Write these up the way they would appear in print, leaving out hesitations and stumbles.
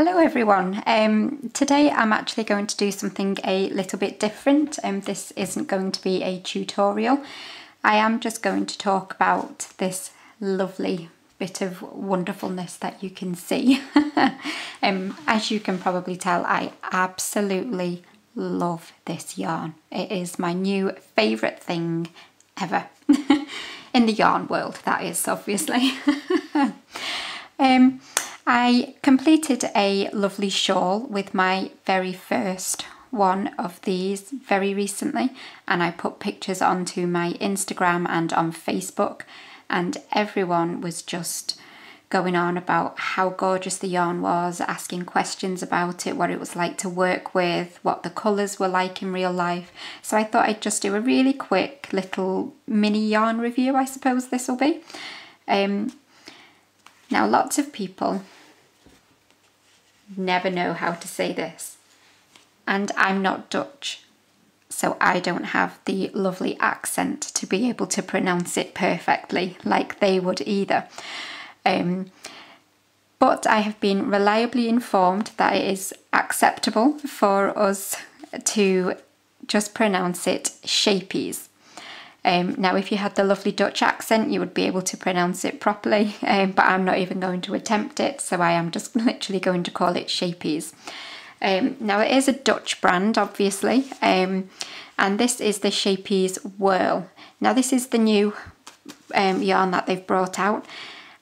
Hello everyone. Today I'm actually going to do something a little bit different. This isn't going to be a tutorial. I am just going to talk about this lovely bit of wonderfulness that you can see. As you can probably tell, I absolutely love this yarn. It is my new favourite thing ever. In the yarn world, that is, obviously. I completed a lovely shawl with my very first one of these very recently, and I put pictures onto my Instagram and on Facebook, and everyone was just going on about how gorgeous the yarn was, asking questions about it, what it was like to work with, what the colours were like in real life. So I thought I'd just do a really quick little mini yarn review, I suppose this will be. Now, lots of people never know how to say this, and I'm not Dutch, so I don't have the lovely accent to be able to pronounce it perfectly like they would either. But I have been reliably informed that it is acceptable for us to just pronounce it Scheepjes. Now, if you had the lovely Dutch accent, you would be able to pronounce it properly, but I'm not even going to attempt it, so I am just literally going to call it Scheepjes. Now, it is a Dutch brand, obviously, and this is the Scheepjes Whirl. Now, this is the new yarn that they've brought out,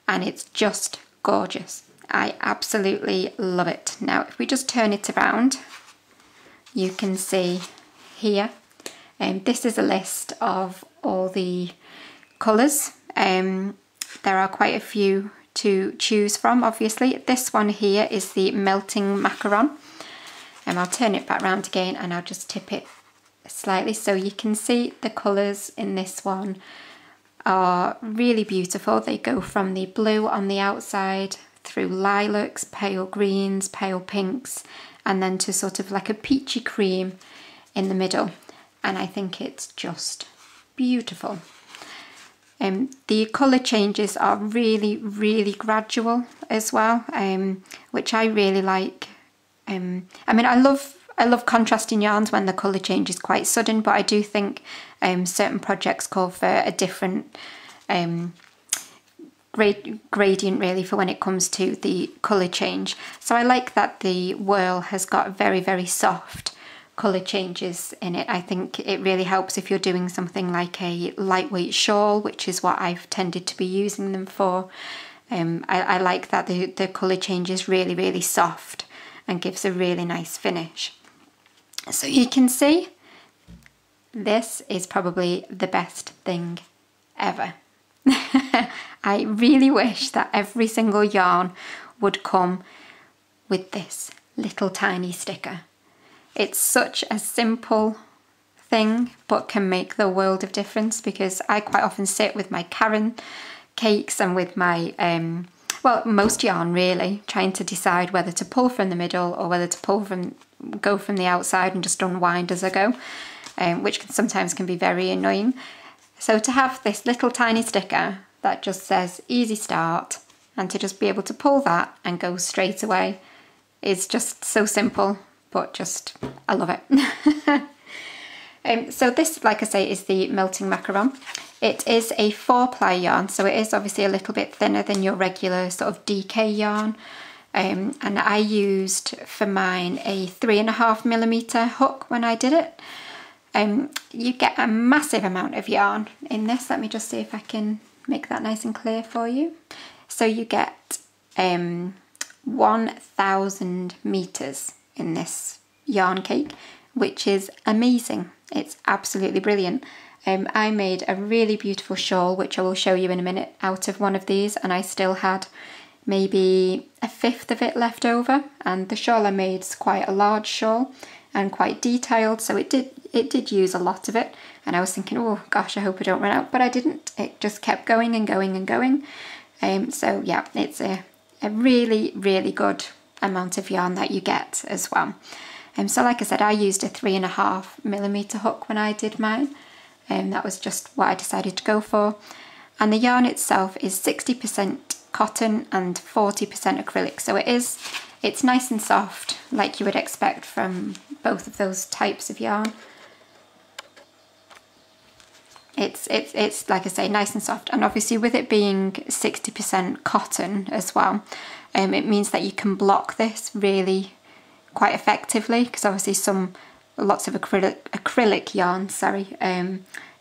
and it's just gorgeous. I absolutely love it. Now, if we just turn it around, you can see here, this is a list of all the colours. There are quite a few to choose from, obviously. This one here is the melting macaron. I'll turn it back round again and I'll just tip it slightly so you can see the colours in this one are really beautiful. They go from the blue on the outside through lilacs, pale greens, pale pinks, and then to sort of like a peachy cream in the middle. And I think it's just beautiful. The colour changes are really, really gradual as well, which I really like. I mean, I love contrasting yarns when the colour change is quite sudden, but I do think certain projects call for a different gradient really for when it comes to the colour change. So I like that the Whirl has got very, very soft colour changes in it. I think it really helps if you're doing something like a lightweight shawl, which is what I've tended to be using them for. I like that the colour change is really, really soft and gives a really nice finish. So you can see this is probably the best thing ever. I really wish that every single yarn would come with this little tiny sticker. It's such a simple thing, but can make the world of difference, because I quite often sit with my Karen cakes and with my, well, most yarn really, trying to decide whether to pull from the middle or whether to go from the outside and just unwind as I go, which sometimes can be very annoying. So to have this little tiny sticker that just says easy start, and to just be able to pull that and go straight away is just so simple. But just, I love it. So this, like I say, is the melting macaron. It is a 4-ply yarn, so it is obviously a little bit thinner than your regular sort of DK yarn. And I used for mine a 3.5mm hook when I did it. You get a massive amount of yarn in this. Let me just see if I can make that nice and clear for you. So you get 1,000 meters in this yarn cake, which is amazing. It's absolutely brilliant. I made a really beautiful shawl, which I will show you in a minute, out of one of these, and I still had maybe 1/5 of it left over. And the shawl I made is quite a large shawl and quite detailed, so it did use a lot of it. And I was thinking, oh gosh, I hope I don't run out, but I didn't. It just kept going and going and going. So yeah, it's a really, really good amount of yarn that you get as well. So like I said, I used a 3.5mm hook when I did mine, and that was just what I decided to go for. And the yarn itself is 60% cotton and 40% acrylic, so it is It's nice and soft, like you would expect from both of those types of yarn. It's like I say, nice and soft, and obviously with it being 60% cotton as well, it means that you can block this really quite effectively, because obviously lots of acrylic yarn,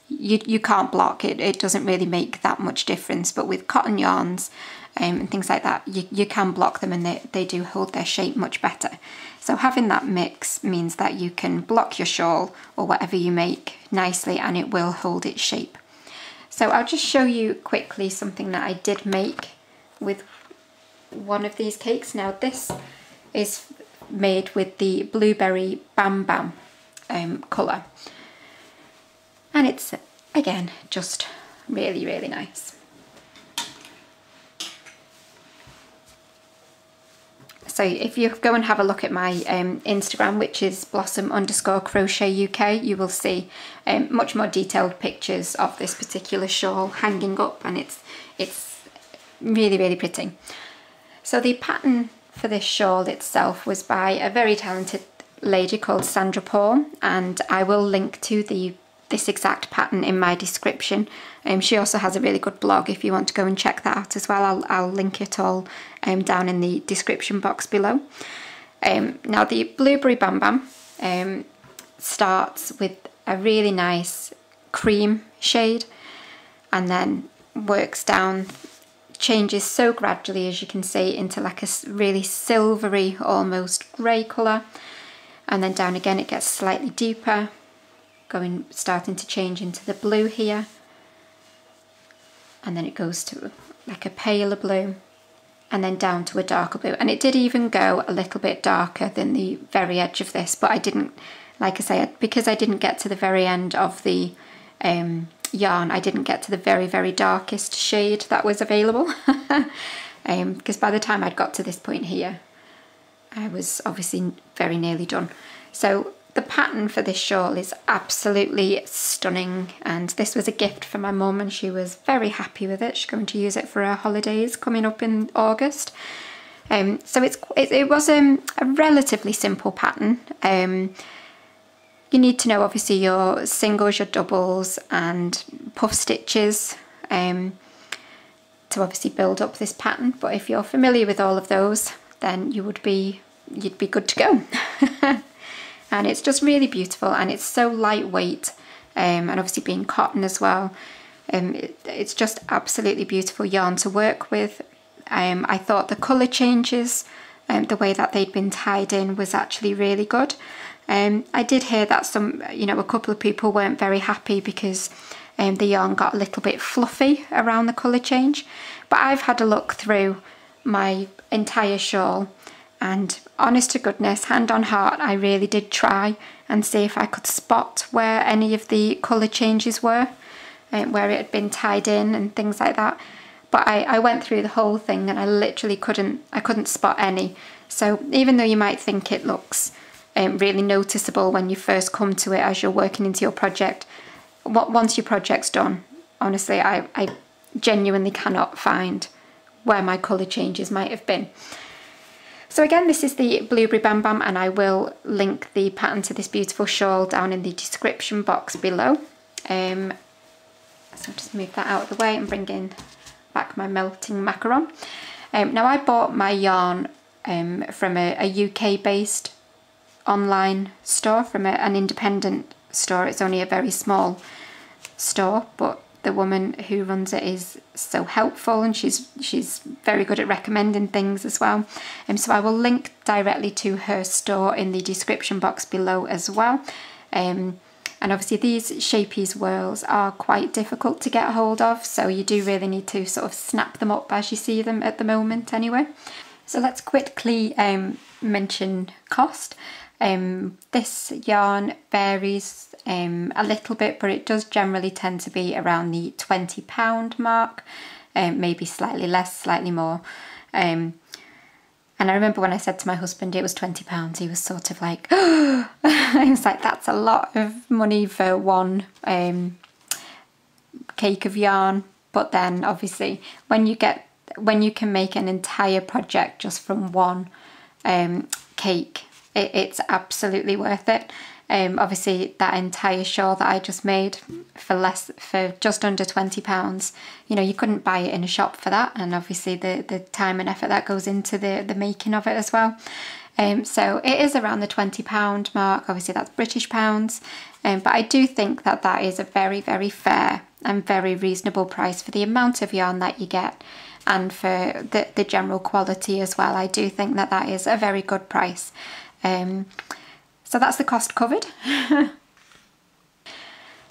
you can't block it. It doesn't really make that much difference, but with cotton yarns and things like that, you can block them, and they do hold their shape much better. So having that mix means that you can block your shawl or whatever you make nicely, and it will hold its shape. So I'll just show you quickly something that I did make with one of these cakes. Now this is made with the Blueberry Bam Bam colour, and it's again just really, really nice. So if you go and have a look at my Instagram, which is blossom_crochet UK, you will see much more detailed pictures of this particular shawl hanging up, and it's really, really pretty. So the pattern for this shawl itself was by a very talented lady called Sandra Paul, and I will link to this exact pattern in my description. She also has a really good blog if you want to go and check that out as well. I'll link it all down in the description box below. Now the Blueberry Bam Bam starts with a really nice cream shade, and then works down, changes so gradually, as you can see, into like a really silvery, almost grey colour, and then down again it gets slightly deeper, starting to change into the blue here, and then it goes to like a paler blue, and then down to a darker blue. And it did even go a little bit darker than the very edge of this, but I didn't, like I say, because I didn't get to the very end of the yarn, I didn't get to the very, very darkest shade that was available, because by the time I'd got to this point here, I was obviously very nearly done. So the pattern for this shawl is absolutely stunning, and this was a gift for my mum, and she was very happy with it. She's going to use it for her holidays coming up in August. So it was a relatively simple pattern. You need to know obviously your singles, your doubles and puff stitches to obviously build up this pattern, but if you're familiar with all of those, then you'd be good to go. And it's just really beautiful, and it's so lightweight, and obviously being cotton as well, it's just absolutely beautiful yarn to work with. I thought the colour changes, the way that they'd been tied in was actually really good. I did hear that a couple of people weren't very happy because the yarn got a little bit fluffy around the colour change, but I've had a look through my entire shawl, and honest to goodness, hand on heart, I really did try and see if I could spot where any of the colour changes were, where it had been tied in and things like that. But I went through the whole thing and I literally couldn't spot any. So even though you might think it looks really noticeable when you first come to it as you're working into your project, once your project's done, honestly, I genuinely cannot find where my colour changes might have been. So again, this is the Blueberry Bam Bam, and I will link the pattern to this beautiful shawl down in the description box below. So I'll just move that out of the way and bring in back my melting macaron. Now I bought my yarn from a UK based online store, from an independent store. It's only a very small store, but the woman who runs it is so helpful, and she's very good at recommending things as well. So I will link directly to her store in the description box below as well. And obviously these Scheepjes Whirls are quite difficult to get hold of, so you do really need to sort of snap them up as you see them at the moment anyway. So let's quickly mention cost. This yarn varies a little bit, but it does generally tend to be around the £20 mark, maybe slightly less, slightly more. And I remember when I said to my husband it was £20, he was sort of like, oh! I was like, that's a lot of money for one cake of yarn. But then obviously when you can make an entire project just from one cake. It's absolutely worth it. Obviously that entire shawl that I just made for just under £20, you know, you couldn't buy it in a shop for that, and obviously the time and effort that goes into the making of it as well. So it is around the £20 mark. Obviously that's British pounds, but I do think that that is a very, very fair and very reasonable price for the amount of yarn that you get, and for the general quality as well. I do think that that is a very good price. So that's the cost covered.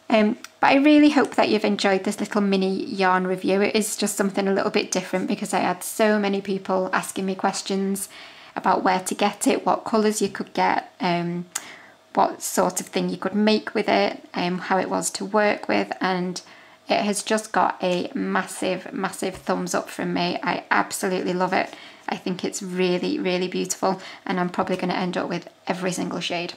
But I really hope that you've enjoyed this little mini yarn review. It is just something a little bit different because I had so many people asking me questions about where to get it, what colours you could get, what sort of thing you could make with it, how it was to work with, and it has just got a massive, massive thumbs up from me. I absolutely love it. I think it's really, really beautiful, and I'm probably going to end up with every single shade.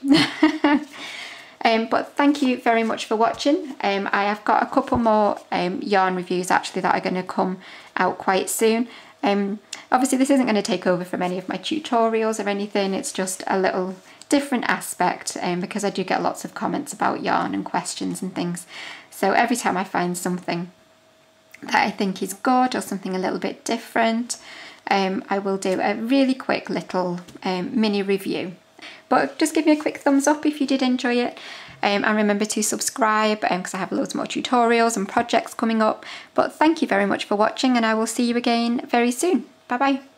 But thank you very much for watching. I have got a couple more yarn reviews actually that are going to come out quite soon. Obviously this isn't going to take over from any of my tutorials or anything, it's just a little different aspect because I do get lots of comments about yarn and questions and things. So every time I find something that I think is good or something a little bit different, I will do a really quick little mini review. But just give me a quick thumbs up if you did enjoy it, and remember to subscribe because I have loads more tutorials and projects coming up. But thank you very much for watching, and I will see you again very soon. Bye bye.